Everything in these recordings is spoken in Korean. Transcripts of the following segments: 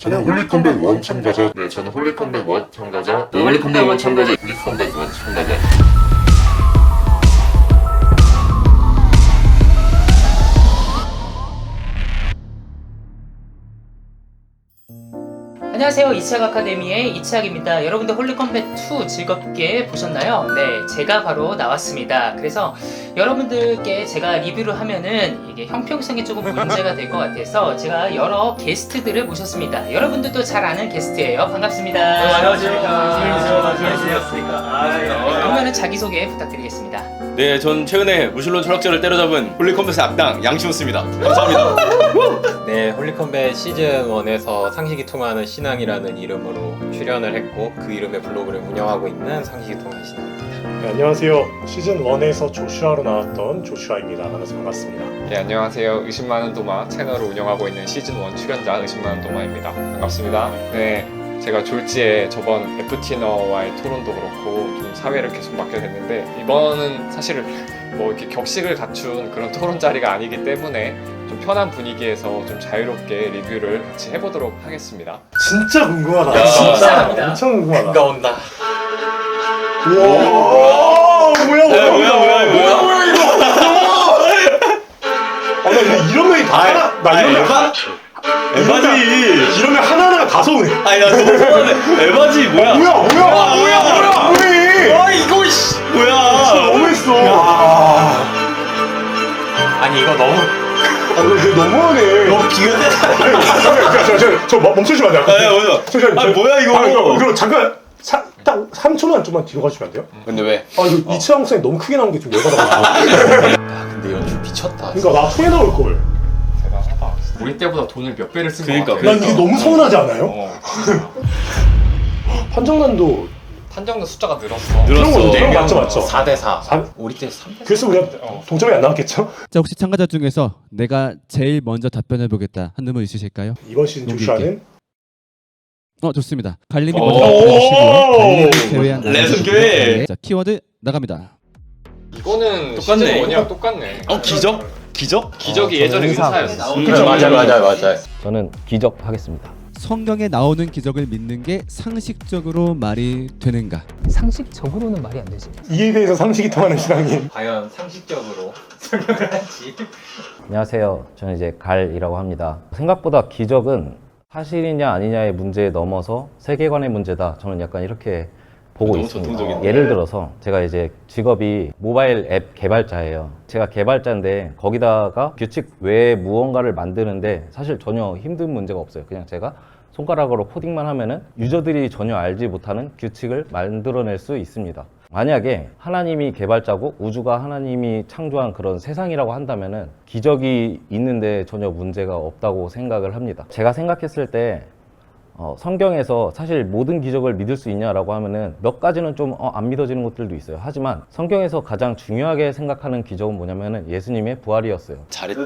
저는 홀리컴백 원 참가자. 네, 저는 홀리컴백 원 참가자. 네, 홀리컴백 원 참가자. 홀리컴백 원 참가자. 안녕하세요. 이치학 아카데미의 이치학입니다. 여러분들 홀리컴뱃2 즐겁게 보셨나요? 네, 제가 바로 나왔습니다. 그래서 여러분들께 제가 리뷰를 하면은 이게 형평성이 조금 문제가 될 것 같아서 제가 여러 게스트들을 모셨습니다. 여러분들도 잘 아는 게스트예요. 반갑습니다. 안녕하십니까. 그러면은 자기소개 부탁드리겠습니다. 네, 전 최근에 무신론 철학자를 때려잡은 홀리컴뱃의 악당 양치호스입니다. 감사합니다. 네, 홀리컴뱃 시즌1에서 상식이 통하는 신앙이라는 이름으로 출연을 했고 그 이름의 블로그를 운영하고 있는 상식이 통하는 신앙입니다. 네, 안녕하세요. 시즌 1에서 조슈아로 나왔던 조슈아입니다. 만나서 반갑습니다. 네, 안녕하세요. 의심 많은 도마 채널을 운영하고 있는 시즌1 출연자 의심 많은 도마입니다. 반갑습니다. 네, 제가 졸지에 저번 FT너와의 토론도 그렇고 좀 사회를 계속 맡게 됐는데 이번은 사실 뭐 이렇게 격식을 갖춘 그런 토론 자리가 아니기 때문에 좀 편한 분위기에서 좀 자유롭게 리뷰를 같이 해보도록 하겠습니다. 진짜 궁금하다. 야, 진짜. 엄청 궁금하다. 그가 온다. 우와, 뭐야 이거? 나 근데 이런 면이 다 하나, 나 이런 면 에바지. 이런 면 하나하나가 다 서운해. 아니 나 너무 서운해. 에바지 뭐야? 뭐야? 왜? 아 이거 씨 뭐야? 너무했어. 아니 이거 너무 이거 너무하네. 너 비교돼? 저 멈추시면 안 돼요? 뭐야? 아 뭐야 이거? 그럼 잠깐 딱 3초만 좀만 뒤로 가주시면 안 돼요? 근데 왜? 이거 이치랑 목사님 너무 크게 나온 게 좀 열받아. 근데 연출 미쳤다. 그러니까 나 초에 나올 걸. 대단하다. 우리 때보다 돈을 몇 배를 쓴 것 그러니까, 같아요. 난 이게 너무 서운하지 않아요? 판정난도 판정도 숫자가 늘었어. 그런 거 늘었어. 맞죠? 4대4. 우리 때 3대4. 그래서 우리가 동점이 안 나왔겠죠? 자, 혹시 참가자 중에서 내가 제일 먼저 답변해 보겠다 하는 분 있으실까요? 이번 시즌 용기 조슈아는 좋습니다. 갈림이 오! 먼저 답변해주시고요. 갈림을 제외한 레슨교회. 자, 키워드 나갑니다. 이거는 똑같네. 시즌1이랑 똑같네. 기적? 기적? 기적이 예전에 의사였어. 맞아요. 저는 기적하겠습니다. 성경에 나오는 기적을 믿는 게 상식적으로 말이 되는가? 상식적으로는 말이 안 되지. 이에 대해서 상식이 통하는 신앙님. 과연 상식적으로 설명을 할지. 안녕하세요. 저는 이제 갈이라고 합니다. 생각보다 기적은 사실이냐 아니냐의 문제에 넘어서 세계관의 문제다. 저는 약간 이렇게 보고 너무 있습니다. 전통적인데. 예를 들어서 제가 이제 직업이 모바일 앱 개발자예요. 제가 개발자인데 거기다가 규칙 외에 무언가를 만드는데 사실 전혀 힘든 문제가 없어요. 그냥 제가 손가락으로 코딩만 하면은 유저들이 전혀 알지 못하는 규칙을 만들어낼 수 있습니다. 만약에 하나님이 개발자고 우주가 하나님이 창조한 그런 세상이라고 한다면은 기적이 있는데 전혀 문제가 없다고 생각을 합니다. 제가 생각했을 때 성경에서 사실 모든 기적을 믿을 수 있냐라고 하면은 몇 가지는 좀 안 믿어지는 것들도 있어요. 하지만 성경에서 가장 중요하게 생각하는 기적은 뭐냐면은 예수님의 부활이었어요. 잘했다.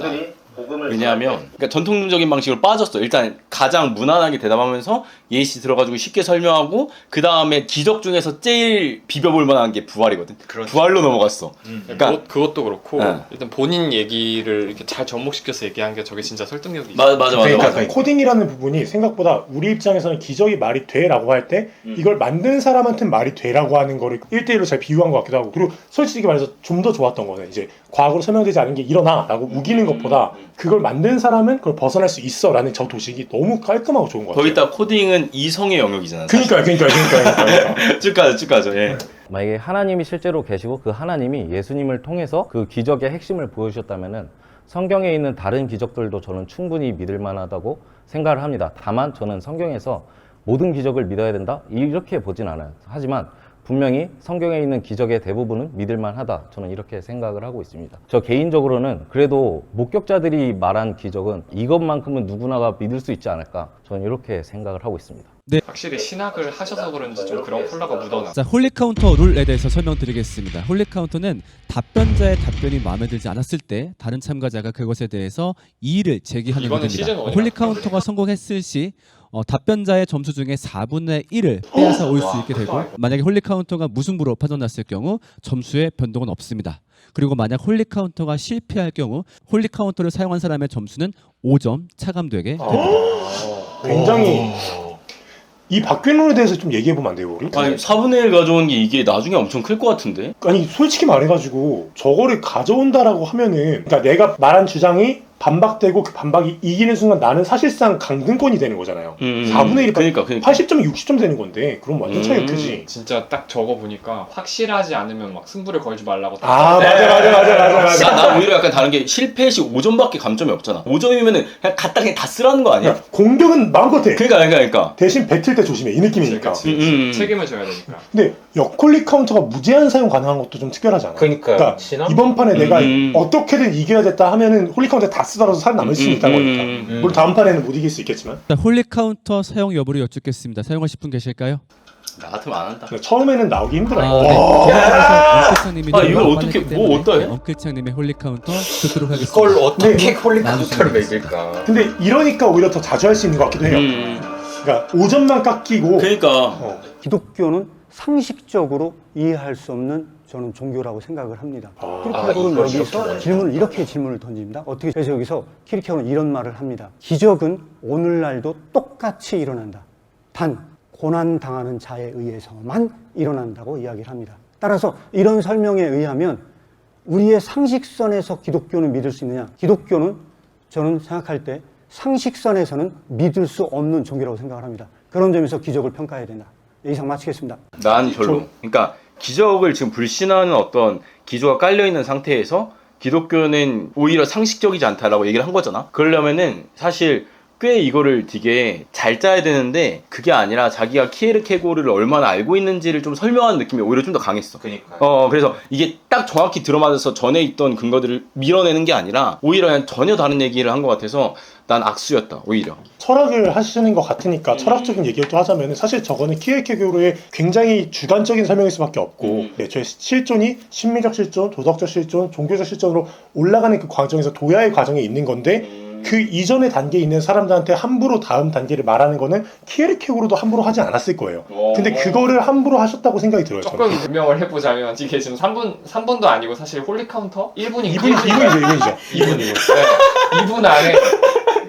왜냐하면 그러니까 전통적인 방식으로 빠졌어. 일단 가장 무난하게 대답하면서 예시 들어가지고 쉽게 설명하고 그 다음에 기적 중에서 제일 비벼볼 만한 게 부활이거든. 그렇지. 부활로 넘어갔어. 그러니까 그것도 그렇고 네. 일단 본인 얘기를 이렇게 잘 접목시켜서 얘기한 게 저게 진짜 설득력이 있어. 맞아. 그러니까 코딩이라는 부분이 생각보다 우리 입장에서는 기적이 말이 돼라고 할 때 이걸 만든 사람한테는 말이 돼라고 하는 거를 1대1로 잘 비유한 것 같기도 하고, 그리고 솔직히 말해서 좀 더 좋았던 거는 이제 과학으로 설명되지 않은 게 일어나 라고 우기는 것보다 그걸 만든 사람은 그걸 벗어날 수 있어 라는 저 도식이 너무 깔끔하고 좋은 것 같아요. 거기다 코딩은 이성의 영역이잖아. 그러니까 쭉 가죠. 예. 만약에 하나님이 실제로 계시고 그 하나님이 예수님을 통해서 그 기적의 핵심을 보여주셨다면은 성경에 있는 다른 기적들도 저는 충분히 믿을 만하다고 생각을 합니다. 다만 저는 성경에서 모든 기적을 믿어야 된다 이렇게 보진 않아요. 하지만 분명히 성경에 있는 기적의 대부분은 믿을 만하다. 저는 이렇게 생각을 하고 있습니다. 저 개인적으로는 그래도 목격자들이 말한 기적은 이것만큼은 누구나가 믿을 수 있지 않을까. 저는 이렇게 생각을 하고 있습니다. 확실히 신학을 하셔서 그런지 좀 그런 콜라가 묻어나. 자, 홀리카운터 룰에 대해서 설명드리겠습니다. 홀리카운터는 답변자의 답변이 마음에 들지 않았을 때 다른 참가자가 그것에 대해서 이의를 제기하는 이거는 겁니다. 시즌 1이라. 홀리카운터가 성공했을 시 답변자의 점수 중에 4분의 1을 빼앗아 올 수 있게 되고, 만약에 홀리카운터가 무승부로 판정났을 경우 점수의 변동은 없습니다. 그리고 만약 홀리카운터가 실패할 경우 홀리카운터를 사용한 사람의 점수는 5점 차감되게 됩니다. 굉장히 이 박근론에 대해서 좀 얘기해보면 안 돼요, 우리? 아니 4분의 1 가져온 게 이게 나중에 엄청 클 것 같은데? 아니 솔직히 말해가지고 저거를 가져온다라고 하면은 그러니까 내가 말한 주장이 반박되고 그 반박이 이기는 순간 나는 사실상 강등권이 되는 거잖아요. 4분의 1이 그러니까 80점, 60점 되는 건데 그럼 완전 차이가 크지. 진짜 딱 적어 보니까 확실하지 않으면 막 승부를 걸지 말라고. 아 맞아. 나 오히려 약간 다른 게 실패 시 5점밖에 감점이 없잖아. 5점이면은 그냥 갖다 그냥 다 쓰라는 거 아니야? 그러니까 공격은 마음껏 해. 그러니까. 대신 뱉을 때 조심해. 이 느낌이니까. 책임을 져야 되니까. 근데 역콜릭 카운터가 무제한 사용 가능한 것도 좀 특별하지 않아? 그러니까 이번 판에 내가 어떻게든 이겨야 됐다 하면은 홀릭 카운터 다 쓰더라도 살아남을 수 있다는 거니까. 물론 다음 판에는 못 이길 수 있겠지만. 자, 홀릭 카운터 사용 여부를 여쭙겠습니다. 사용하실 분 계실까요? 나 같으면 안 한다. 처음에는 나오기 힘들어요. 엉클창님이 이걸 어떻게 뭐 어떠해? 엉클창님의 홀릭 카운터 듣도록 하겠습니다. 이걸 어떻게 홀릭 나눠주시면 카운터를 매길까? 근데 이러니까 오히려 더 자주 할 수 있는 것 같기도 해요. 그러니까 5점만 깎이고. 그러니까. 기독교는 상식적으로 이해할 수 없는 저는 종교라고 생각을 합니다. 키리케고는 여기서 질문을 던집니다. 어떻게 그래서 여기서 키리케고는 이런 말을 합니다. 기적은 오늘날도 똑같이 일어난다. 단 고난 당하는 자에 의해서만 일어난다고 이야기를 합니다. 따라서 이런 설명에 의하면 우리의 상식선에서 기독교는 믿을 수 있느냐? 기독교는 저는 생각할 때 상식선에서는 믿을 수 없는 종교라고 생각을 합니다. 그런 점에서 기적을 평가해야 된다. 이상 마치겠습니다. 난 별로. 그러니까 기적을 지금 불신하는 어떤 기조가 깔려있는 상태에서 기독교는 오히려 상식적이지 않다라고 얘기를 한 거잖아. 그러려면은 사실 꽤 이거를 되게 잘 짜야 되는데 그게 아니라 자기가 키에르케고르를 얼마나 알고 있는지를 좀 설명하는 느낌이 오히려 좀 더 강했어. 그러니까. 그래서 이게 딱 정확히 들어맞아서 전에 있던 근거들을 밀어내는 게 아니라 오히려 그냥 전혀 다른 얘기를 한 것 같아서 난 악수였다 오히려. 철학을 하시는 것 같으니까 철학적인 얘기를 또 하자면 사실 저거는 키에르케고르의 굉장히 주관적인 설명일 수밖에 없고 저의 실존이 심리적 실존, 도덕적 실존, 종교적 실존으로 올라가는 그 과정에서 도야의 과정에 있는 건데 그 이전의 단계에 있는 사람들한테 함부로 다음 단계를 말하는 거는 키에르케고르도 함부로 하지 않았을 거예요. 근데 그거를 함부로 하셨다고 생각이 들어요. 조금 변명을 해보자면 이게 지금 3분도 아니고 사실 홀릭 카운터 1분인가? 2분이죠. 2분 안에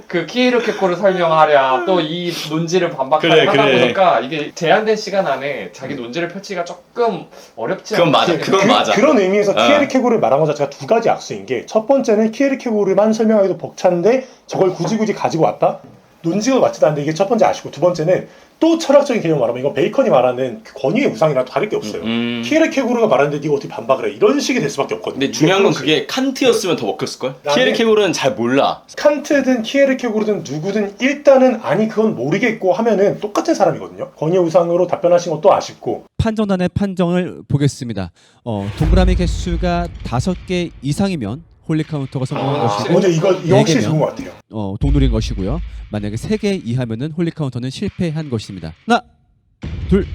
그 키에르케고르를 설명하랴 또 이 논지를 반박하려 하다 보니까 이게 제한된 시간 안에 자기 논지를 펼치기가 조금 어렵지 않나. 그건 맞아. 그런 의미에서 키에르케고르를 말한 것 자체가 두 가지 악수인 게 첫 번째는 키에르케고르만 설명하기도 벅찬데 저걸 굳이 가지고 왔다? 논지가 맞지도 않는데 이게 첫 번째 아시고 두 번째는 또 철학적인 개념 말하면 이거 베이컨이 말하는 그 권위의 우상이랑 다를 게 없어요. 키에르케고르가 말하는데 네가 어떻게 반박을 해? 이런 식이 될 수밖에 없거든요. 근데 중요한 건 그게 칸트였으면 더 먹혔을걸? 키에르케고르는 잘 몰라. 칸트든 키에르케고르든 누구든 일단은 아니 그건 모르겠고 하면은 똑같은 사람이거든요. 권위의 우상으로 답변하신 것도 아쉽고. 판정단의 판정을 보겠습니다. 동그라미 개수가 5개 이상이면 홀릭 카운터가 성공한 것이고 먼저 이거 확실히 좋은 것 같아요. 동률인 것이고요. 만약에 3개 이하면은 홀릭 카운터는 실패한 것입니다. 하나, 둘,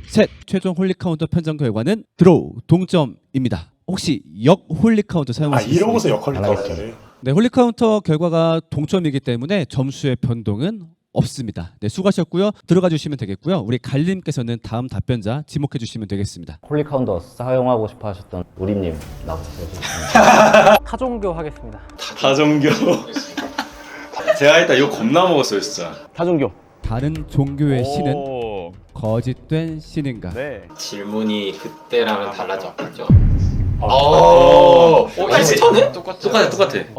셋. 최종 홀릭 카운터 판정 결과는 드로우 동점입니다. 혹시 역 홀릭 카운터 사용하실 수 있습니까? 이러고서 역 홀릭 카운터를. 네, 홀릭 카운터 결과가 동점이기 때문에 점수의 변동은 없습니다. 네, 수고하셨고요. 들어가 주시면 되겠고요. 우리 갈림께서는 다음 답변자 지목해 주시면 되겠습니다. 홀릭 카운터 사용하고 싶어 하셨던 우리님 나오세요. 타종교 하겠습니다. 다종교. 제가 일단 이거 겁나 먹었어요 진짜. 타종교. 다른 종교의 신은 거짓된 신인가? 질문이 그때랑은 달라졌죠. 비슷하네? 똑같아.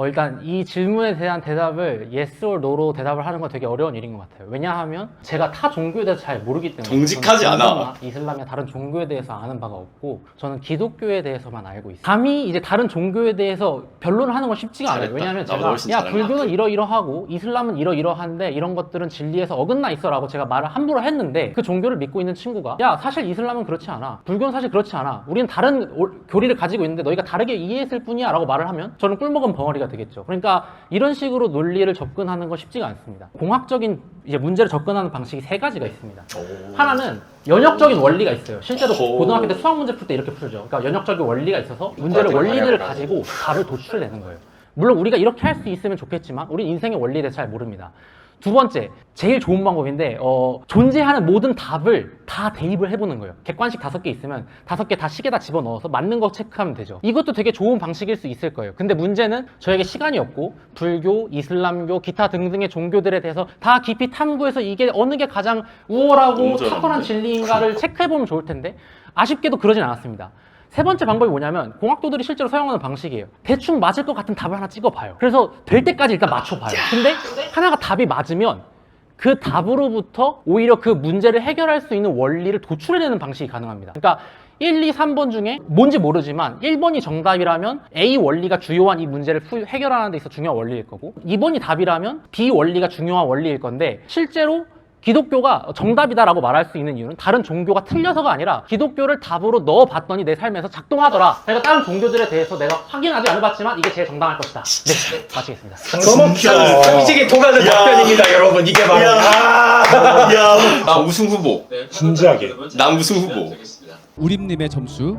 일단 이 질문에 대한 대답을 yes or no로 대답을 하는 건 되게 어려운 일인 것 같아요. 왜냐하면 제가 타 종교에 대해서 잘 모르기 때문에 정직하지 저는 않아. 이슬람이나 다른 종교에 대해서 아는 바가 없고 저는 기독교에 대해서만 알고 있어요. 감히 이제 다른 종교에 대해서 변론을 하는 건 쉽지가 않아요. 왜냐하면 제가 불교는 이러이러하고 이슬람은 이러이러한데 이런 것들은 진리에서 어긋나 있어라고 제가 말을 함부로 했는데 그 종교를 믿고 있는 친구가 야 사실 이슬람은 그렇지 않아. 불교는 사실 그렇지 않아. 우리는 다른 교리를 가지고 있는데 너희가 다르게 이해했을 뿐이야 라고 말을 하면 저는 꿀먹은 벙어리가 되겠죠. 그러니까 이런 식으로 논리를 접근하는 건 쉽지가 않습니다. 공학적인 이제 문제를 접근하는 방식이 3가지가 있습니다. 하나는 연역적인 원리가 있어요. 실제로 고등학교 때 수학 문제 풀 때 이렇게 풀죠. 그러니까 연역적인 원리가 있어서 문제를 원리를 가지고 답을 도출해내는 거예요. 물론 우리가 이렇게 할 수 있으면 좋겠지만 우리 인생의 원리에 대해서 잘 모릅니다. 두 번째, 제일 좋은 방법인데 존재하는 모든 답을 다 대입을 해보는 거예요. 객관식 5개 있으면 5개 다 시계다 집어넣어서 맞는 거 체크하면 되죠. 이것도 되게 좋은 방식일 수 있을 거예요. 근데 문제는 저에게 시간이 없고 불교, 이슬람교, 기타 등등의 종교들에 대해서 다 깊이 탐구해서 이게 어느 게 가장 우월하고 탁월한 진리인가를 체크해보면 좋을 텐데 아쉽게도 그러진 않았습니다. 세 번째 방법이 뭐냐면 공학도들이 실제로 사용하는 방식이에요. 대충 맞을 것 같은 답을 하나 찍어봐요. 그래서 될 때까지 일단 맞춰봐요. 근데 하나가 답이 맞으면 그 답으로부터 오히려 그 문제를 해결할 수 있는 원리를 도출해내는 방식이 가능합니다. 그러니까 1, 2, 3번 중에 뭔지 모르지만 1번이 정답이라면 A 원리가 주요한 이 문제를 해결하는 데 있어 중요한 원리일 거고 2번이 답이라면 B 원리가 중요한 원리일 건데 실제로 기독교가 정답이다라고 말할 수 있는 이유는 다른 종교가 틀려서가 아니라 기독교를 답으로 넣어봤더니 내 삶에서 작동하더라. 그러니까 다른 종교들에 대해서 내가 확인하지 않아봤지만 이게 제일 정당할 것이다. 네, 마치겠습니다. 상식에 통하는 답변입니다, 여러분. 이게 바로. 나 우승 후보. 진지하게. 난 우승 후보. 우림님의 점수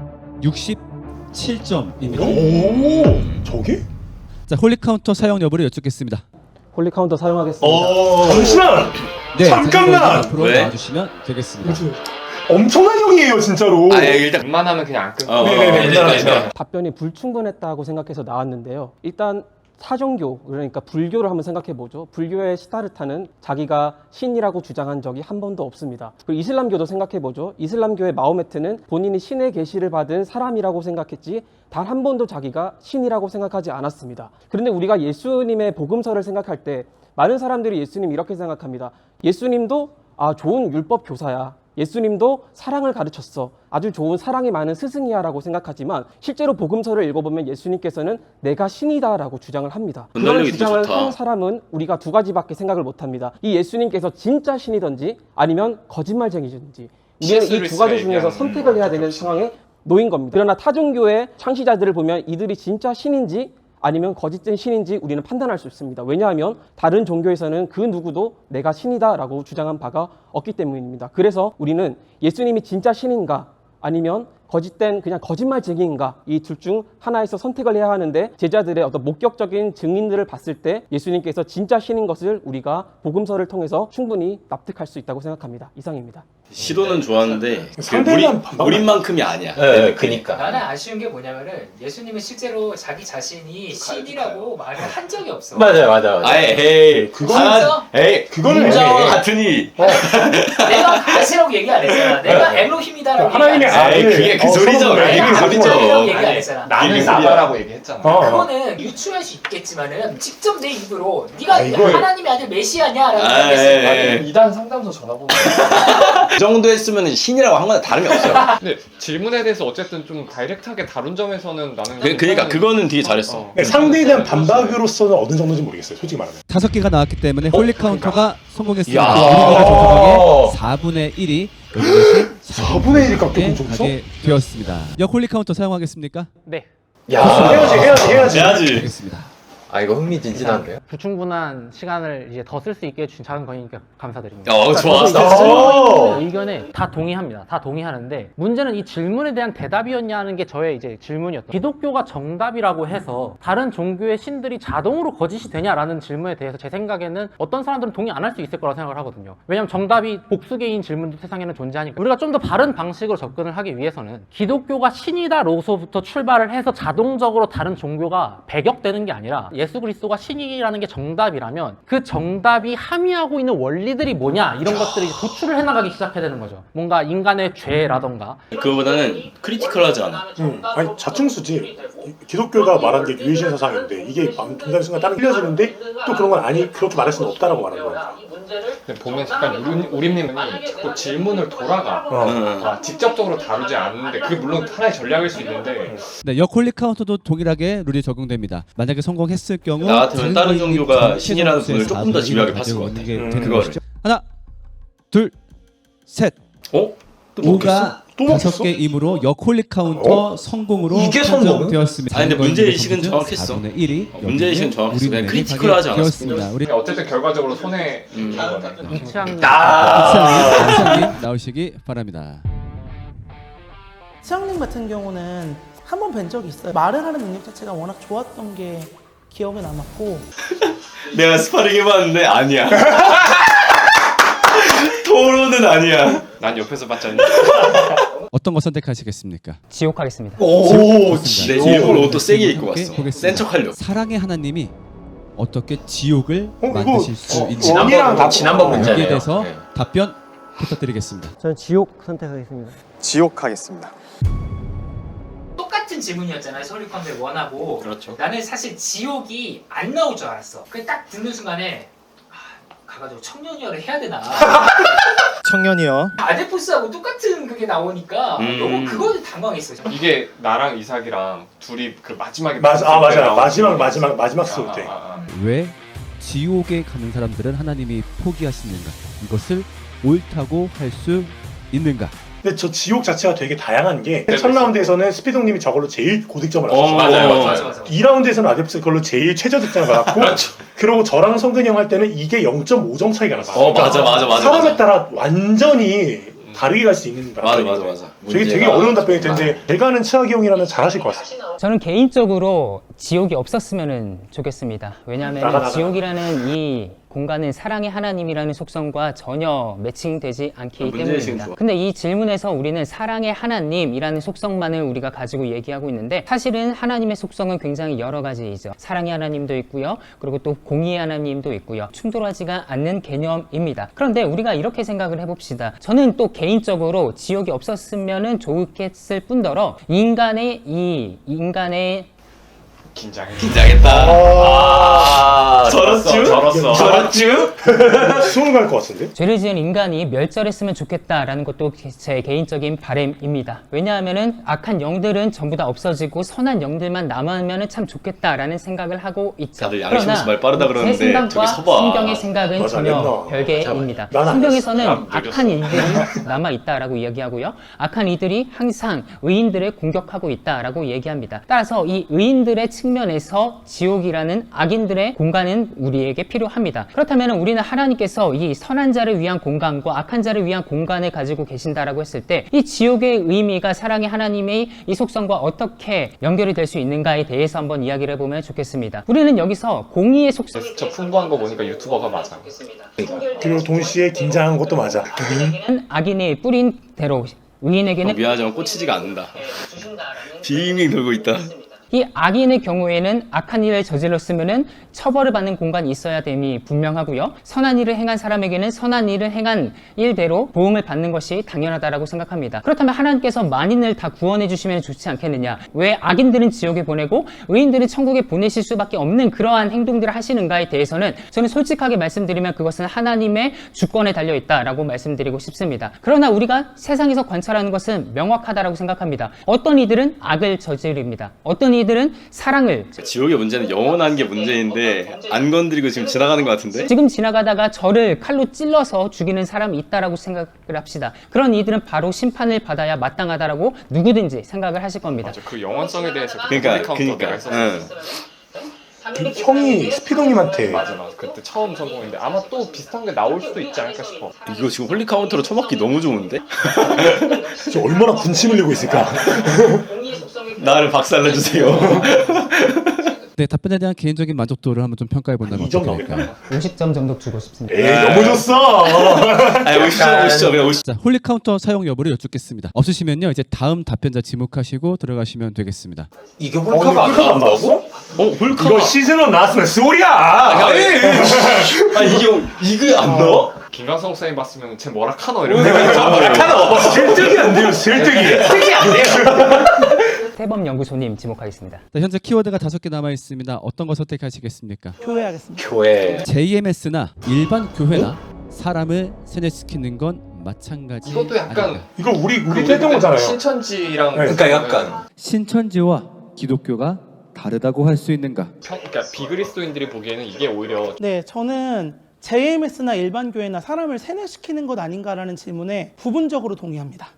67점입니다. 오, 저게? 자, 홀리 카운터 사용 여부를 여쭙겠습니다. 홀리 카운터 사용하겠습니다. 잠시만. 네, 잠깐만! 앞으로 왜? 나와주시면 되겠습니다. 엄청난 형이에요, 진짜로. 일단 웬만하면 그냥 안 끊고. 네네네. 답변이 불충분했다고 생각해서 나왔는데요. 일단 사종교, 그러니까 불교를 한번 생각해 보죠. 불교의 시타르타는 자기가 신이라고 주장한 적이 한 번도 없습니다. 그리고 이슬람교도 생각해 보죠. 이슬람교의 마호메트는 본인이 신의 계시를 받은 사람이라고 생각했지 단 한 번도 자기가 신이라고 생각하지 않았습니다. 그런데 우리가 예수님의 복음서를 생각할 때 많은 사람들이 예수님 이렇게 생각합니다. 예수님도 좋은 율법 교사야. 예수님도 사랑을 가르쳤어. 아주 좋은 사랑이 많은 스승이야 라고 생각하지만 실제로 복음서를 읽어보면 예수님께서는 내가 신이다 라고 주장을 합니다. 그런 주장을 한 사람은 우리가 두 가지밖에 생각을 못합니다. 이 예수님께서 진짜 신이든지 아니면 거짓말쟁이든지 우리는 이 두 가지 중에서 선택을 해야 되는 상황에 놓인 겁니다. 그러나 타종교의 창시자들을 보면 이들이 진짜 신인지 아니면 거짓된 신인지 우리는 판단할 수 있습니다. 왜냐하면 다른 종교에서는 그 누구도 내가 신이다 라고 주장한 바가 없기 때문입니다. 그래서 우리는 예수님이 진짜 신인가 아니면 거짓된 그냥 거짓말쟁이인가 이 둘 중 하나에서 선택을 해야 하는데 제자들의 어떤 목격적인 증인들을 봤을 때 예수님께서 진짜 신인 것을 우리가 복음서를 통해서 충분히 납득할 수 있다고 생각합니다. 이상입니다. 시도는 좋았는데 상대만 우린만큼이 아니야. 그니까. 나는 아쉬운 게 뭐냐면은 예수님은 실제로 자기 자신이 신이라고 말을 한 적이 없어. 맞아. 에이, 그거는 인정 같으니. 내가 가시라고 얘기 안 했잖아. 내가 엘로힘이다라고 하나님의 아들. 그게 그 소리죠. 그게 그 소리죠. 얘기 안 했잖아. 나는 나다라고 얘기했잖아. 그거는 유추할 수 있겠지만은 직접 내 입으로 네가 이거- 하나님의 아들 메시아냐라고 아, 얘기했을 거 이단 상담소 전화번호. 그 정도 했으면 신이라고 한 거나 다름이 없어요. 근데 질문에 대해서 어쨌든 좀 다이렉트하게 다룬 점에서는 나는 그러니까 그거는 되게 잘했어. 상대에 대한 반박으로서는 어느 정도인지 모르겠어요, 솔직히 말하면. 5개가 나왔기 때문에 홀리 카운터가 성공했습니다. 야. 우리나라 조정의 4분의 1이 여기 계신 4분의 1이 깎여 본 점수? 가게 되었습니다. 홀리 카운터 사용하겠습니까? 네. 해야지. 알겠습니다. 이거 흥미진진한데요? 불충분한 시간을 이제 더 쓸 수 있게 해주신 작은 거니까 감사드립니다. 좋았어. 의견에 다 동의합니다. 다 동의하는데 문제는 이 질문에 대한 대답이었냐는 게 저의 이제 질문이었던. 기독교가 정답이라고 해서 다른 종교의 신들이 자동으로 거짓이 되냐라는 질문에 대해서 제 생각에는 어떤 사람들은 동의 안 할 수 있을 거라고 생각을 하거든요. 왜냐하면 정답이 복수계인 질문도 세상에는 존재하니까. 우리가 좀 더 바른 방식으로 접근을 하기 위해서는 기독교가 신이다로서부터 출발을 해서 자동적으로 다른 종교가 배격되는 게 아니라 예수 그리스도가 신이라는 게 정답이라면 그 정답이 함의하고 있는 원리들이 뭐냐 이런 것들을 이제 도출을 해나가기 시작해야 되는 거죠. 뭔가 인간의 죄라던가. 그거보다는 크리티컬하지 않아. 아니 자충수지. 기독교가 말한 게 유해신 사상인데 이게 동작의 순간 다른 틀려지는데 또 그런 건 아니 그렇게 말할 수는 없다라고 말하는 거야. 근데 보면 약간 우림님은 자꾸 질문을 돌아가. 직접적으로 다루지 않는데 그게 물론 하나의 전략일 수 있는데. 네, 홀리 카운터도 동일하게 룰이 적용됩니다. 만약에 성공했을 경우 나 같으면 다른 거인이 종교가 최종 신이라는 점수의 분을 조금 더 4분의 중요하게 1을 봤을 것 같아. 가지고 있는 게 되는 그거를. 것이죠. 하나, 둘, 셋. 또 5가 또 먹혔어? 5개이므로 홀리 카운터 성공으로 이게 판정되었습니다. 아니, 근데 문제의식은 정확했어. 4분의 1이 문제의식은 정확했어. 그냥 크리티컬하지 않았어. 우리 어쨌든 결과적으로 손해. 이치항님 이상님 나오시기 바랍니다. 치앙님 같은 경우는 한 번 뵌 적이 있어요. 말을 하는 능력 자체가 워낙 좋았던 게 기억에 남았고. 내가 스파링 해봤는데 아니야. 토론은 아니야. 난 옆에서 봤잖니. 어떤 거 선택하시겠습니까? 지옥 하겠습니다. 오, 네, 일부러 옷도 세게 입고 왔어. 센 척하려고. 사랑의 하나님이 어떻게 지옥을 이거 만드실 수 있는지 지난번 여기에 문제네요. 대해서 네. 답변 부탁드리겠습니다. 저는 지옥 선택하겠습니다. 지옥 하겠습니다. 똑같은 질문이었잖아요. 홀리컴백 1하고. 그렇죠. 나는 사실 지옥이 안 나올 줄 알았어. 딱 듣는 순간에 가가지고 청년이어를 해야 되나. 청년이요. 아데포스하고 똑같은 그게 나오니까 너무 그거에 당황했어요. 이게 나랑 이삭이랑 둘이 그 마지막에 맞아요. 마지막 쏠 때. 왜 지옥에 가는 사람들은 하나님이 포기하시는가? 이것을 옳다고 할 수 있는가? 근데 저 지옥 자체가 되게 다양한 게 첫 라운드에서는 스피동님이 저걸로 제일 고득점을 맞아요. 맞아요. 2라운드에서는 아데프스 그걸로 제일 최저 득점을 받았고 그리고 저랑 성근이 형 할 때는 이게 0.5점 차이가 났어요. 맞아. 사람에 따라 완전히 다르게 갈 수 있는 맞아. 되게 어려운 답변일 텐데 제가 아는 치아기 형이라면 잘하실 것 같습니다. 저는 개인적으로 지옥이 없었으면 좋겠습니다. 왜냐하면 나가. 지옥이라는 이 공간은 사랑의 하나님이라는 속성과 전혀 매칭되지 않기 때문입니다. 근데 이 질문에서 우리는 사랑의 하나님이라는 속성만을 우리가 가지고 얘기하고 있는데 사실은 하나님의 속성은 굉장히 여러 가지이죠. 사랑의 하나님도 있고요. 그리고 또 공의의 하나님도 있고요. 충돌하지가 않는 개념입니다. 그런데 우리가 이렇게 생각을 해봅시다. 저는 또 개인적으로 지옥이 없었으면 좋겠을 뿐더러 인간의 긴장했다. 저렇쥬? 수능 갈 것 같은데? 죄를 지은 인간이 멸절했으면 좋겠다라는 것도 제 개인적인 바람입니다. 왜냐하면은 악한 영들은 전부 다 없어지고 선한 영들만 남으면 참 좋겠다라는 생각을 하고 있죠. 다들 양심없어 말 빠르다 그러는데 제 생각과 저기 서봐. 성경의 생각은 맞아, 전혀 냈나? 별개입니다. 난안 성경에서는 안 악한 이들이 남아있다라고 이야기하고요. 악한 이들이 항상 의인들을 공격하고 있다라고 얘기합니다. 따라서 이 의인들의 측면에서 지옥이라는 악인들의 공간은 우리에게 필요합니다. 그렇다면 우리는 하나님께서 이 선한 자를 위한 공간과 악한 자를 위한 공간을 가지고 계신다라고 했을 때 이 지옥의 의미가 사랑의 하나님의 이 속성과 어떻게 연결이 될 수 있는가에 대해서 한번 이야기를 해보면 좋겠습니다. 우리는 여기서 공의의 속성 저 풍부한 거 보니까 유튜버가 맞아. 그리고 동시에 긴장한 것도 맞아. 악인의 뿌린 대로 의인에게는 미안하지만 꽂히지가 않는다. 빙빙 돌고 있다. 이 악인의 경우에는 악한 일을 저질렀으면은 처벌을 받는 공간이 있어야 됨이 분명하고요. 선한 일을 행한 사람에게는 선한 일을 행한 일대로 보응을 받는 것이 당연하다라고 생각합니다. 그렇다면 하나님께서 만인을 다 구원해 주시면 좋지 않겠느냐? 왜 악인들은 지옥에 보내고 의인들은 천국에 보내실 수밖에 없는 그러한 행동들을 하시는가에 대해서는 저는 솔직하게 말씀드리면 그것은 하나님의 주권에 달려 있다라고 말씀드리고 싶습니다. 그러나 우리가 세상에서 관찰하는 것은 명확하다라고 생각합니다. 어떤 이들은 악을 저지릅니다. 어떤 이들은 사랑을 지옥의 문제는 영원한 게 문제인데 안 건드리고 지금 지나가는 것 같은데? 지금 지나가다가 저를 칼로 찔러서 죽이는 사람이 있다라고 생각을 합시다. 그런 이들은 바로 심판을 받아야 마땅하다라고 누구든지 생각을 하실 겁니다. 맞아, 그 영원성에 대해서 그러니까. 그 형이 스피동님한테 맞아. 그때 처음 성공했는데 아마 또 비슷한 게 나올 수도 있지 않을까 싶어. 이거 지금 홀리 카운터로 처먹기 너무 좋은데? 저 얼마나 군침 흘리고 있을까? 나를 박살내주세요. 네, 답변에 대한 개인적인 만족도를 한번 좀 평가해 본다면 2점 어떻게 될까요? 50점 정도 주고 싶습니다. 에이 너무 줬어. 아니, 오시죠. 그냥 오시죠. 자, 홀리 카운터 사용 여부를 여쭙겠습니다. 없으시면요, 이제 다음 답변자 지목하시고 들어가시면 되겠습니다. 이게 홀카가 안 나왔어? 홀카가. 이거 시즌1 나왔으면 소리야. 아니 이게 안 나와? 김광석 쌤이 봤으면 쟤 뭐라 카노 이러고 설득이 안 돼요. 설득이 안 돼요. 태범 연구소님 지목하겠습니다. 자, 현재 키워드가 5개 남아 있습니다. 어떤 거 선택하시겠습니까? 교회 하겠습니다. 교회. JMS나 일반 교회나 사람을 세뇌시키는 건 마찬가지. 이것도 약간 아닌가? 이거 우리 했던 거잖아요. 신천지랑 그러니까 약간 신천지와 기독교가 다르다고 할 수 있는가? 그러니까 비그리스도인들이 보기에는 이게 오히려 네, 저는 JMS나 일반 교회나 사람을 세뇌시키는 것 아닌가라는 질문에 부분적으로 동의합니다.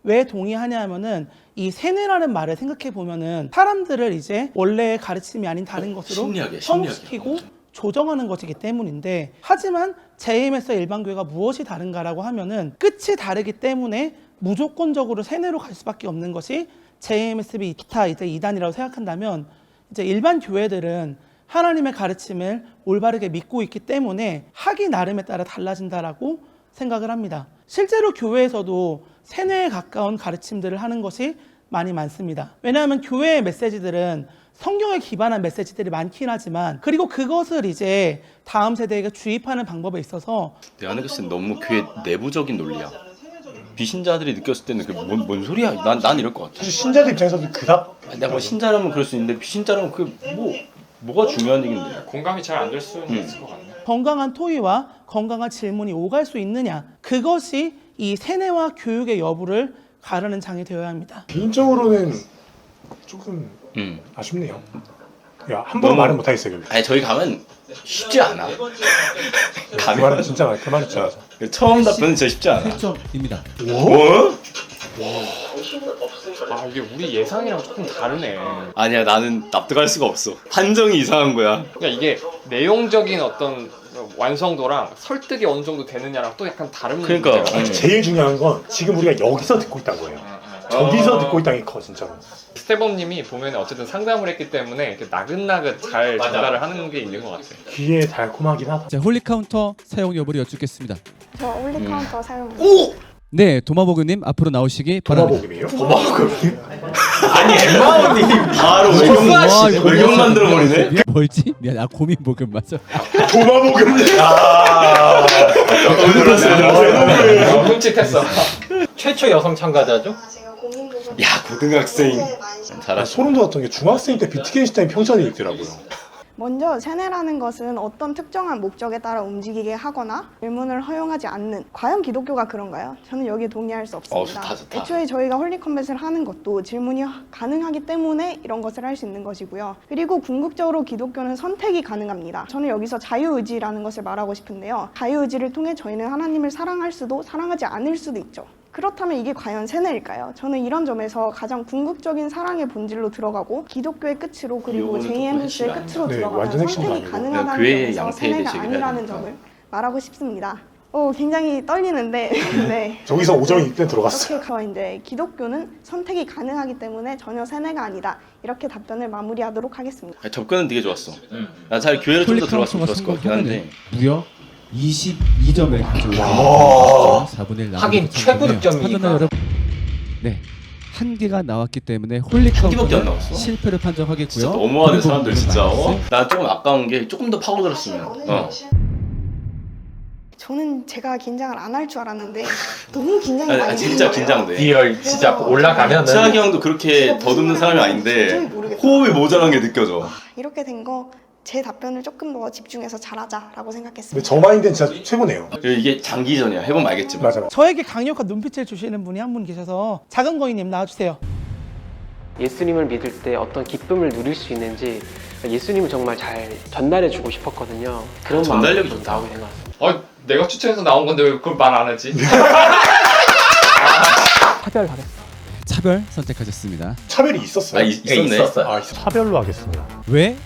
왜 동의하냐 하면은 이 세뇌라는 말을 생각해 보면은 사람들을 이제 원래의 가르침이 아닌 다른 것으로 성숙시키고 조정하는 것이기 때문인데, 하지만 JMS와 일반교회가 무엇이 다른가라고 하면은 끝이 다르기 때문에 무조건적으로 세뇌로 갈 수밖에 없는 것이 JMS, 기타 이제 이단이라고 생각한다면, 이제 일반 교회들은 하나님의 가르침을 올바르게 믿고 있기 때문에 하기 나름에 따라 달라진다라고 생각을 합니다. 실제로 교회에서도 세뇌에 가까운 가르침들을 하는 것이 많이 많습니다. 왜냐하면 교회의 메시지들은 성경에 기반한 메시지들이 많긴 하지만 그리고 그것을 이제 다음 세대에게 주입하는 방법에 있어서 내가 느꼈을 땐 너무 교회 내부적인 논리야. 비신자들이 느꼈을 때는 그 뭔 소리야? 난 이럴 것 같아. 사실 신자들 입장에서도 그닥 내가 뭐 신자라면 그럴 수 있는데 비신자라면 그 뭐가 중요한 얘긴데. 공감이 잘 안 될 수는 있을 것 같네요. 건강한 토의와 건강한 질문이 오갈 수 있느냐, 그것이 이 세뇌와 교육의 여부를 가르는 장이 되어야 합니다. 개인적으로는 조금 아쉽네요. 야, 함부로 말은 못하겠어요. 아니 저희 가면 쉽지 않아. 그 말은 진짜 그 말은 진짜. 처음 답변은 진짜 쉽지 않아. 1점입니다. 뭐? 아 이게 우리 예상이랑 조금 다르네. 아니야 나는 납득할 수가 없어. 판정이 이상한 거야. 그러니까 이게 내용적인 어떤 완성도랑 설득이 어느 정도 되느냐랑 또 약간 다른 그러니까, 문제가 제일 중요한 건 지금 우리가 여기서 듣고 있다는 거예요. 저기서 듣고 있다는 게 커 진짜로. 스테범님이 보면 어쨌든 상담을 했기 때문에 이렇게 나긋나긋 잘 전달을 하는 게 있는 것 같아요. 귀에 달콤하긴 하다. 자, 홀리카운터 사용 여부를 여쭙겠습니다. 저 홀리카운터 사용. 네, 도마보그님 앞으로 나오시기 바랍니다. 도마보금이에요? 도마보금? 아니 엠마오님 바로 외경 만들어버리네. 뭘지? 미안, 고민보금 맞아. 도마보금. 너무 끔찍했어. 최초 여성 참가자죠? 야 고등학생. 잘하시. 소름 돋았던 게 중학생 때 비트겐슈타인 평전이 있더라고요. 먼저 세뇌라는 것은 어떤 특정한 목적에 따라 움직이게 하거나 질문을 허용하지 않는, 과연 기독교가 그런가요? 저는 여기에 동의할 수 없습니다. 좋다. 애초에 저희가 홀리컴뱃을 하는 것도 질문이 가능하기 때문에 이런 것을 할 수 있는 것이고요. 그리고 궁극적으로 기독교는 선택이 가능합니다. 저는 여기서 자유의지라는 것을 말하고 싶은데요. 자유의지를 통해 저희는 하나님을 사랑할 수도 사랑하지 않을 수도 있죠. 그렇다면 이게 과연 세뇌일까요? 저는 이런 점에서 가장 궁극적인 사랑의 본질로 들어가고 기독교의 끝으로 그리고 JMS의 끝으로 들어가면 선택이 가능하다는 점에서 세뇌가 아니라는 점을 말하고 싶습니다. 굉장히 떨리는데 네. 저기서 오정이 이때 들어갔어요. 이렇게 이제 기독교는 선택이 가능하기 때문에 전혀 세뇌가 아니다. 이렇게 답변을 마무리하도록 하겠습니다. 접근은 되게 좋았어. 난 잘 교회를 좀 더 들어갔으면 좋았을 것 같긴 한데. 무려 22점을 가져오고 4분의 1 하긴 최고 득점이니까. 여러분, 네, 한 개가 나왔기 때문에 홀리카운터 실패를 판정하겠고요. 진짜 너무하는 사람들 진짜. 나 조금 아까운 게 조금 더 파고들었으면. 저는 제가 긴장을 안 할 줄 알았는데 너무 긴장이 많이 진짜 되는 긴장돼. 리얼 진짜 올라가면은. 최하기 형도 그렇게 더듬는 사람이 아닌데 호흡이 모자란 게 느껴져. 이렇게 된 거 제 답변을 조금 더 집중해서 잘하자라고 생각했습니다. 근데 저 마인드는 진짜 최고네요. 이게 장기전이야. 해보면 알겠지만. 맞아. 저에게 강력한 눈빛을 주시는 분이 한 분 계셔서 작은 거인님 나와주세요. 예수님을 믿을 때 어떤 기쁨을 누릴 수 있는지 예수님을 정말 잘 전달해주고 싶었거든요. 그런 전달력이 마음이 좀 나오게 된 것 같습니다. 내가 추천해서 나온 건데 왜 그걸 말 안 하지? 차별 하겠습니다. 차별 선택하셨습니다. 차별이 있었어요. 있었네. 차별로 하겠습니다. 왜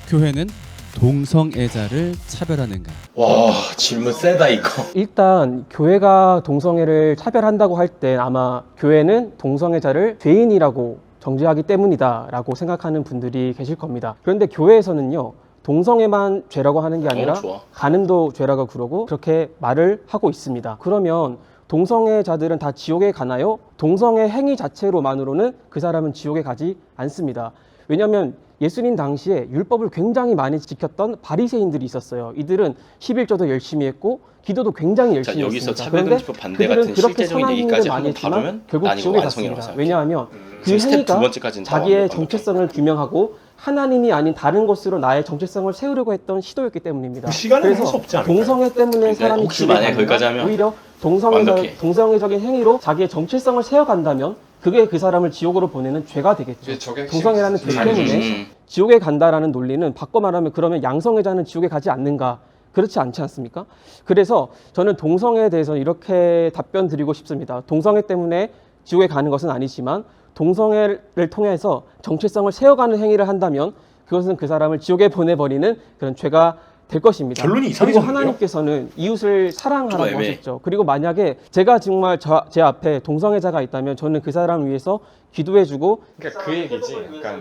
교회는 동성애자를 차별하는가? 와 질문 세다 이거. 일단 교회가 동성애를 차별한다고 할 때 아마 교회는 동성애자를 죄인이라고 정죄하기 때문이다라고 생각하는 분들이 계실 겁니다. 그런데 교회에서는요, 동성애만 죄라고 하는 게 아니라 간음도 죄라고 그러고 그렇게 말을 하고 있습니다. 그러면 동성애자들은 다 지옥에 가나요? 동성애 행위 자체로만으로는 그 사람은 지옥에 가지 않습니다. 왜냐하면 예수님 당시에 율법을 굉장히 많이 지켰던 바리새인들이 있었어요. 이들은 11조도 열심히 했고 기도도 굉장히 열심히 여기서 했습니다. 차별금지법 반대 같은 실제적인 얘기까지 한번 다루면 결국 지옥에 갔습니다. 왜냐하면 그 행위가 자기의 정체성을 규명하고 하나님이 아닌 다른 곳으로 나의 정체성을 세우려고 했던 시도였기 때문입니다. 그래서 동성애 때문에 사람이 혹시 만약에 거기까지 하면 오히려 동성애적인 행위로 자기의 정체성을 세워간다면 그게 그 사람을 지옥으로 보내는 죄가 되겠죠. 동성애라는 죄 때문에 지옥에 간다라는 논리는 바꿔 말하면 그러면 양성애자는 지옥에 가지 않는가? 그렇지 않지 않습니까? 그래서 저는 동성애에 대해서는 이렇게 답변 드리고 싶습니다. 동성애 때문에 지옥에 가는 것은 아니지만 동성애를 통해서 정체성을 세워가는 행위를 한다면 그것은 그 사람을 지옥에 보내버리는 그런 죄가 될 것입니다. 결론이 그리고 이상해졌는데요? 하나님께서는 이웃을 사랑하라고 하셨죠. 그리고 만약에 제가 정말 제 앞에 동성애자가 있다면 저는 그 사람을 위해서 기도해주고 그러니까 그 얘기지. 그러니까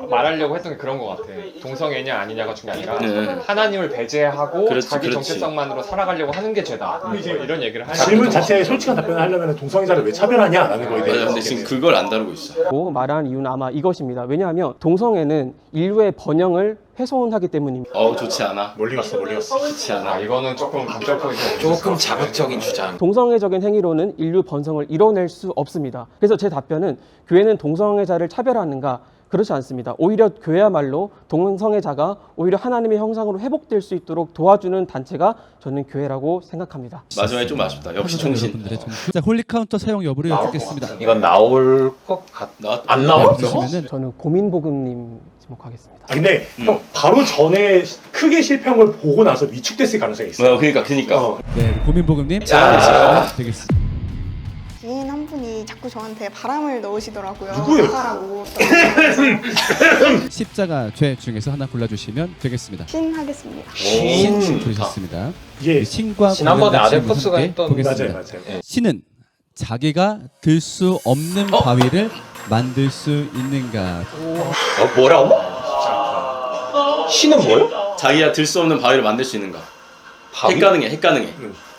말하려고 했던 게 그런 것 같아. 동성애냐 아니냐가 중요한 게 아니라 하나님을 배제하고 그렇지, 자기 그렇지. 정체성만으로 살아가려고 하는 게 죄다. 뭐 이런 얘기를 하는 질문 거죠. 자체에 솔직한 답변을 하려면 동성애자를 왜 차별하냐라는 거에 대해서. 근데 지금 그걸 안 다루고 있어. 말한 이유는 아마 이것입니다. 왜냐하면 동성애는 인류의 번영을 훼손하기 때문입니다. 좋지 않아. 멀리 갔어. 좋지 않아. 이거는 조금 감정 포인트. 조금 자극적인 주장. 동성애적인 행위로는 인류 번성을 이뤄낼 수 없습니다. 그래서 제 답변은 교회는 동성애자를 차별하는가? 그렇지 않습니다. 오히려 교회야말로 동성애자가 오히려 하나님의 형상으로 회복될 수 있도록 도와주는 단체가 저는 교회라고 생각합니다. 마지막에 좀 아쉽다. 역시 정신. 자, 홀리카운터 사용 여부를 여쭙겠습니다. 이건 나올 것 안 나왔죠? 저는 고민복음님 지목하겠습니다. 근데 형 바로 전에 크게 실패한 걸 보고 나서 위축됐을 가능성이 있어요. 그러니까. 네, 고민복음님. 되겠습니다. 지인 한 분이 자꾸 저한테 바람을 넣으시더라고요. 누구예요? 하라고. 십자가 죄 중에서 하나 골라주시면 되겠습니다. 신 하겠습니다. 신 고르셨습니다. 예. 신과 지난번에 관련된 아델포스가 질문 했던 보겠습니다. 맞아요. 신은 자기가 들 수 없는 바위를 만들 수 있는가? 뭐라고? 신은 뭐요? 자기가 들 수 없는 바위를 만들 수 있는가? 핵가능해.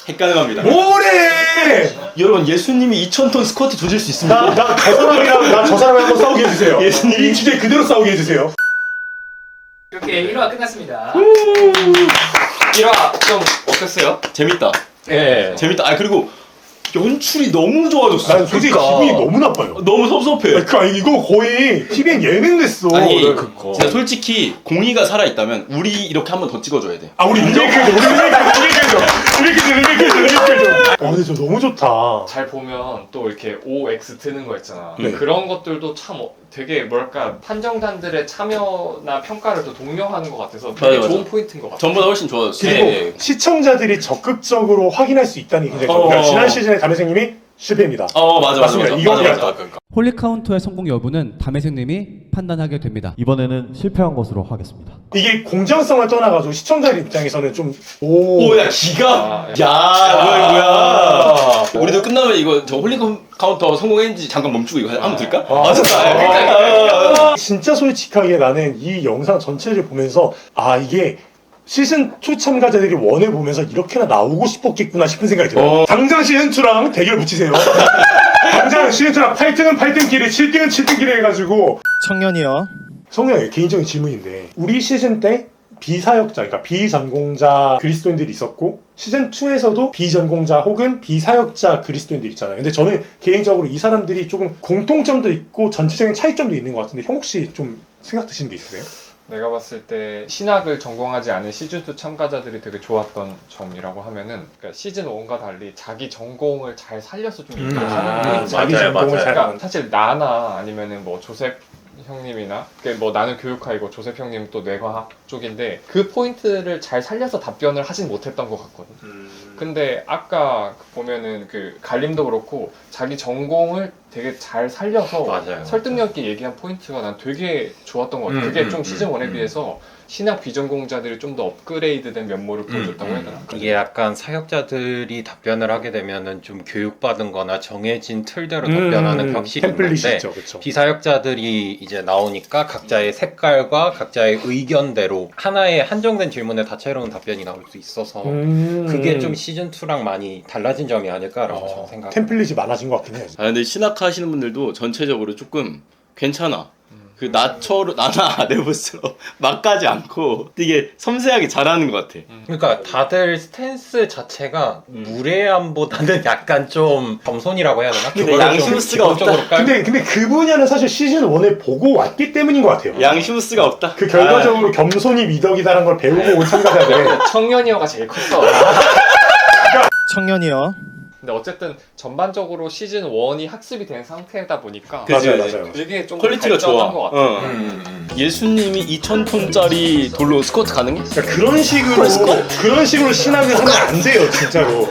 핵가능합니다. 뭐래! 여러분 예수님이 2,000톤 스쿼트 조질 수 있습니다. 나 저 사람이랑 한번 싸우게 해주세요. 예수님이 이 주제 그대로 싸우게 해주세요. 이렇게 1화 끝났습니다. 1화 좀 어땠어요? 재밌다. 예. 재밌다. 그리고 연출이 너무 좋아졌어. 난 솔직히 기분이 너무 나빠요. 너무 섭섭해. 이거 거의 TVN 예능 됐어. 진짜 솔직히 공의가 살아 있다면 우리 이렇게 한 번 더 찍어줘야 돼. 우리 리메이크해줘. 근데 저 너무 좋다. 잘 보면 또 이렇게 OX 트는 거 있잖아. 네. 그런 것들도 참 되게 뭐랄까 판정단들의 참여나 평가를 또 독려하는 것 같아서 되게 맞아. 좋은 포인트인 것 같아. 전보다 훨씬 좋아졌어. 그리고 시청자들이 적극적으로 확인할 수 있다는 게 굉장히 좋아요. 지난 시즌에 담회생님이 실패입니다. 맞습니다. 이겁니다. 홀리카운터의 성공 여부는 담회생님이 판단하게 됩니다. 이번에는 실패한 것으로 하겠습니다. 이게 공정성을 떠나가지고 시청자들 입장에서는 좀 오야 기가 뭐야 우리도 끝나면 이거 저 홀리카운터 성공했는지 잠깐 멈추고 이거 한번 들까? 진짜 솔직하게 나는 이 영상 전체를 보면서 이게 시즌 2 참가자들이 원을 보면서 이렇게나 나오고 싶었겠구나 싶은 생각이 들어요. 당장 시즌 2랑 대결 붙이세요. 당장 시즌 2랑 8등은 8등끼리 7등은 7등끼리 해가지고. 청년이요. 성령의 개인적인 질문인데 우리 시즌 때 비사역자, 그러니까 비전공자 그리스도인들이 있었고 시즌 2에서도 비전공자 혹은 비사역자 그리스도인들이 있잖아요. 근데 저는 개인적으로 이 사람들이 조금 공통점도 있고 전체적인 차이점도 있는 것 같은데 형 혹시 좀 생각 드시는 게 있으세요? 내가 봤을 때 신학을 전공하지 않은 시즌2 참가자들이 되게 좋았던 점이라고 하면은 그러니까 시즌1과 달리 자기 전공을 잘 살려서 좀 자기 전공을 잘 그러니까 사실 나나 아니면은 뭐 조셉 형님이나 뭐 나는 교육학이고 조셉 형님 또 뇌과학 쪽인데 그 포인트를 잘 살려서 답변을 하진 못했던 것 같거든. 근데 아까 보면은 그 갈림도 그렇고 자기 전공을 되게 잘 살려서 설득력 있게 얘기한 포인트가 난 되게 좋았던 것 같아. 그게 좀 시즌 1에 비해서 신학 비전공자들이 좀 더 업그레이드된 면모를 보여줬다고 해야 되나? 이게 약간 사역자들이 답변을 하게 되면은 좀 교육받은 거나 정해진 틀대로 답변하는 격식이 있는데 비사역자들이 이제 나오니까 각자의 색깔과 각자의 의견대로 하나의 한정된 질문에 다채로운 답변이 나올 수 있어서 그게 좀 시즌2랑 많이 달라진 점이 아닐까라고 저는 생각합니다. 템플릿이 많아진 것 같긴 해요. 근데 신학 하시는 분들도 전체적으로 조금 괜찮아. 그 나나 내부스로 막 가지 않고 되게 섬세하게 잘하는 것 같아. 그러니까 다들 스탠스 자체가 무례함보다는 약간 좀 겸손이라고 해야 되나? 근데 양심스가 없다. 근데 그 분야는 사실 시즌 1을 보고 왔기 때문인 것 같아요. 양심스가 없다. 그 결과적으로 겸손이 미덕이다라는 걸 배우고 온 참가자들. 청년이어가 제일 컸어. 청년이요. 근데 어쨌든 전반적으로 시즌 1이 학습이 된 상태다 보니까 맞아요. 되게 좀 퀄리티가 좋아. 것 같아. 예수님이 2,000톤짜리 돌로 스쿼트 가능해? 그런 식으로 신학을 하면 안 돼요, 진짜로.